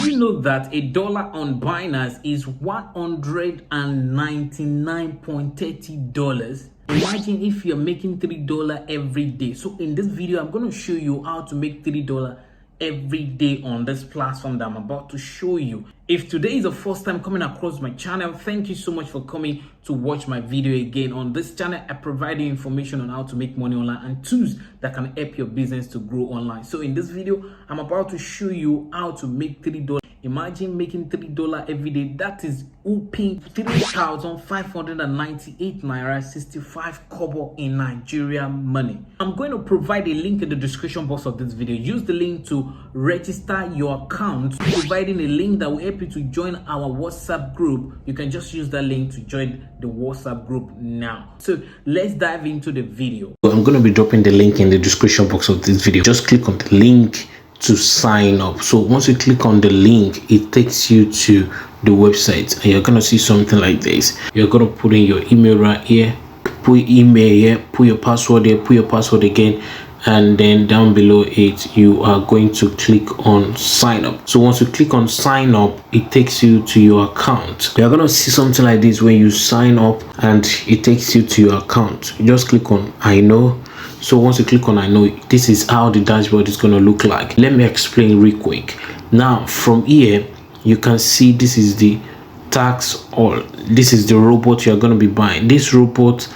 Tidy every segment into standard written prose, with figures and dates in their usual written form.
Did you know that a dollar on Binance is $199.30? Imagine if you're making $3 every day. So in this video, I'm going to show you how to make $3 every day on this platform that I'm about to show you. If today is the first time coming across my channel, thank you so much for coming to watch my video again. On this channel, I provide you information on how to make money online and tools that can help your business to grow online. So in this video, I'm about to show you how to make $3. Imagine making $3 every day. That is whooping 3,598 naira 65 kobo in Nigerian money. I'm going to provide a link in the description box of this video. Use the link to register your account, providing a link that will help you to join our WhatsApp group. You can just use that link to join the WhatsApp group now. So let's dive into the video. I'm going to be dropping the link in the description box of this video. Just click on the link to sign up. So once you click on the link, it takes you to the website and you're gonna see something like this. You're gonna put in your email right here, put your email here, put your password here, put your password again, and then down below it you are going to click on sign up. So once you click on sign up, it takes you to your account. You're gonna see something like this when you sign up and it takes you to your account. You just click on I know. So once you click on I know, this is how the dashboard is going to look like. Let me explain real quick. Now from here you can see this is the tax all. This is the robot you're going to be buying. This robot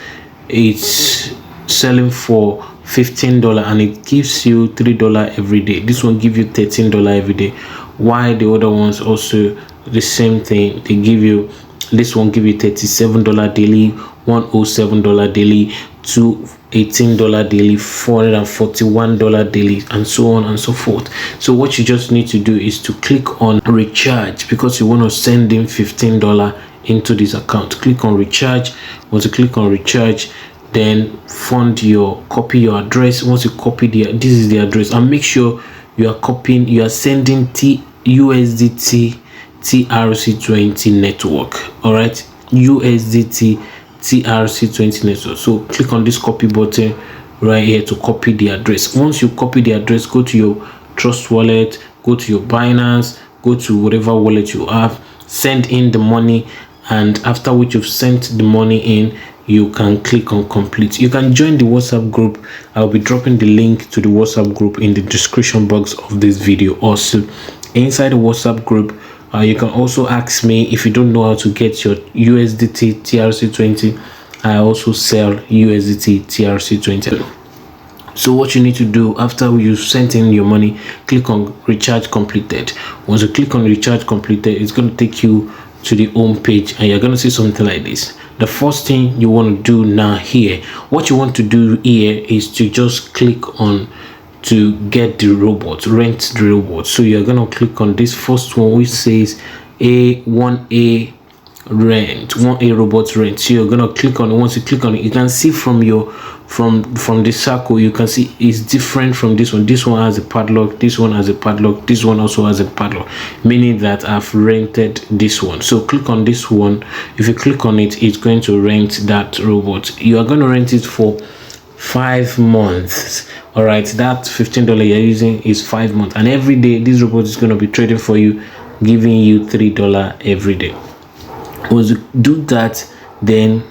is selling for $15 and it gives you $3 every day. This one give you $13 every day, while the other ones also the same thing. They give you, this one give you $37 daily, $107 daily, $218 daily, $441 daily, and so on and so forth. So what you just need to do is to click on recharge, because you want to send in $15 into this account. Click on recharge. Once you click on recharge, then copy your address. Once you copy this is the address, and make sure you are sending USDT TRC20 network. All right, USDT TRC20 network. So click on this copy button right here to copy the address. Once you copy the address, go to your Trust wallet, go to your Binance, go to whatever wallet you have, send in the money, and after which you've sent the money in, you can click on complete. You can join the WhatsApp group. I'll be dropping the link to the WhatsApp group in the description box of this video. Also inside the WhatsApp group, you can also ask me if you don't know how to get your USDT TRC20. I also sell USDT TRC20. So what you need to do after you sent in your money, click on recharge completed. Once you click on recharge completed, it's going to take you to the home page and you're going to see something like this. The first thing you want to do now here, what you want to do here is to just click on to get the robot, rent the robot. So you're gonna click on this first one which says A1A rent, 1A robot rent. So you're gonna click on it. Once you click on it, you can see from your from the circle, you can see it's different from this one. This one has a padlock, this one has a padlock, this one also has a padlock, meaning that I've rented this one. So click on this one. If you click on it, it's going to rent that robot. You are going to rent it for 5 months. All right, that $15 you're using is 5 months, and every day this robot is going to be trading for you, giving you $3 every day. Once you do that, then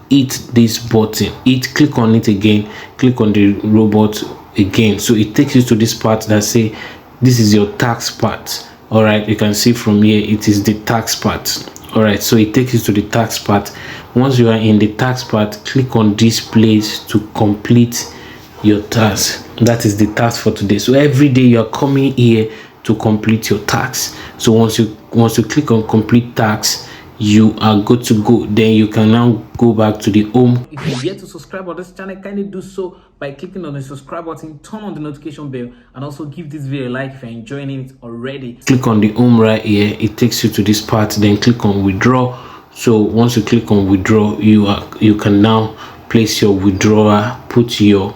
hit this button, click on it again, click on the robot again. So it takes you to this part that say this is your tax part. All right, you can see from here it is the tax part. All right, so it takes you to the tax part. Once you are in the tax part, click on this place to complete your task. That is the task for today. So every day you are coming here to complete your task. So once you click on complete task, you are good to go. Then you can now go back to the home. If you're yet to subscribe on this channel, kindly do so by clicking on the subscribe button, turn on the notification bell, and also give this video a like if you're enjoying it already. Click on the home right here, it takes you to this part, then click on withdraw. So once you click on withdraw, you can now place your withdrawal, put your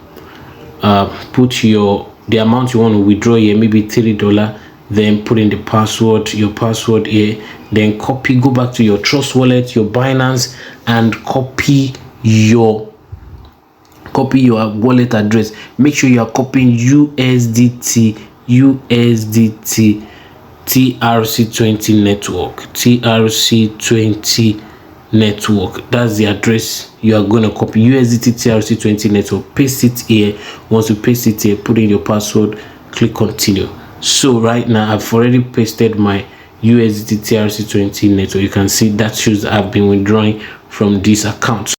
the amount you want to withdraw here, maybe $3, then put in the password, your password here, then go back to your Trust wallet, your Binance, and copy your wallet address. Make sure you are copying USDT TRC20 network. TRC20 network, that's the address you are going to copy. USDT TRC20 network, paste it here. Once you paste it here, put in your password, click continue. So right now I've already pasted my USDT TRC20 network. You can see that shows I've been withdrawing from this account.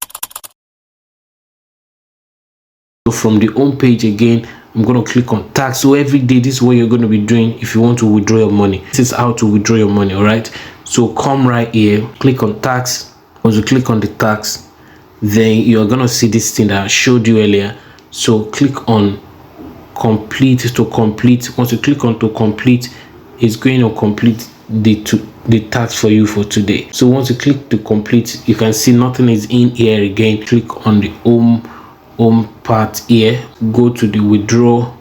So from the home page again, I'm going to click on tax. So every day, this is what you're going to be doing if you want to withdraw your money. This is how to withdraw your money. All right, so come right here, click on tax. Once you click on the tax, then you're going to see this thing that I showed you earlier. So click on complete to complete. Once you click on to complete, it's going to complete the tax for you for today. So once you click to complete, you can see nothing is in here again. Click on the home part here, go to the withdraw.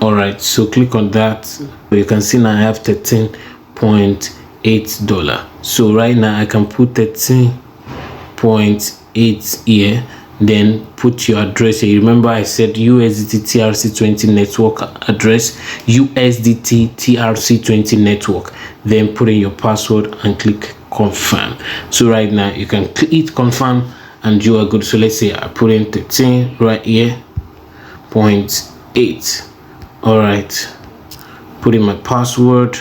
All right, so click on that. You can see now I have $13.8. So right now I can put 13.8 here, then put your address here. Remember I said USDT TRC20 network address, USDT TRC20 network, then put in your password and click confirm. So right now you can hit confirm and you are good. So let's say I put in 13 right here, 0.8. all right, put in my password,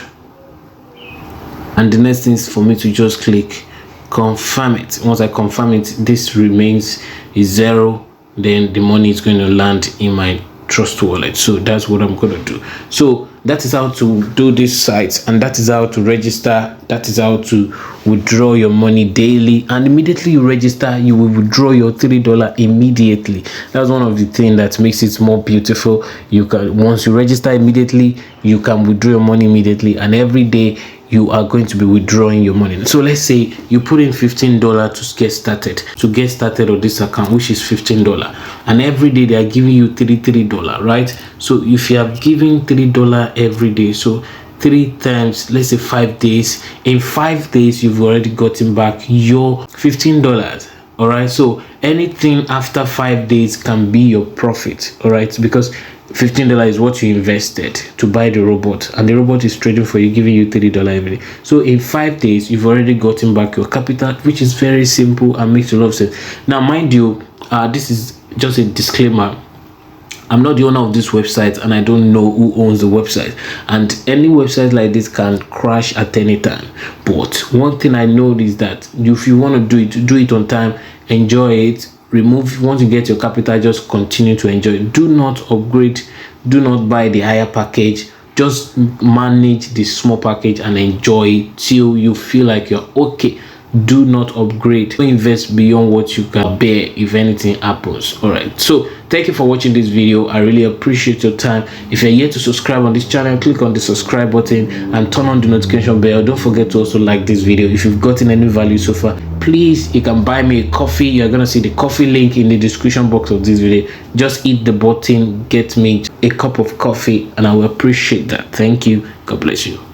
and the next thing is for me to just click confirm it. Once I confirm it, this remains is 0, then the money is going to land in my trust wallet. So that's what I'm going to do. So that is how to do this site, and that is how to register. That is how to withdraw your money daily, and immediately you register, you will withdraw your $3 immediately. That's one of the things that makes it more beautiful. You can, once you register immediately, you can withdraw your money immediately, and every day you are going to be withdrawing your money. So let's say you put in $15 to get started on this account, which is $15, and every day they are giving you $3, right? So if you have given $3 every day, so 3 times, let's say 5 days, in 5 days you've already gotten back your $15. all right, so anything after 5 days can be your profit. All right, because $15 is what you invested to buy the robot, and the robot is trading for you, giving you $3 every day. So in 5 days you've already gotten back your capital, which is very simple and makes a lot of sense. Now mind you, this is just a disclaimer, I'm not the owner of this website, and I don't know who owns the website, and any website like this can crash at any time. But one thing I know is that if you want to do it on time, enjoy it. Remove, once you get your capital, just continue to enjoy it. Do not upgrade, do not buy the higher package, just manage the small package and enjoy it till you feel like you're okay. Do not upgrade, don't invest beyond what you can bear if anything happens. All right, so thank you for watching this video. I really appreciate your time. If you're yet to subscribe on this channel, click on the subscribe button and turn on the notification bell. Don't forget to also like this video. If you've gotten any value so far, please, you can buy me a coffee. You're gonna see the coffee link in the description box of this video. Just hit the button, get me a cup of coffee, and I will appreciate that. Thank you. God bless you.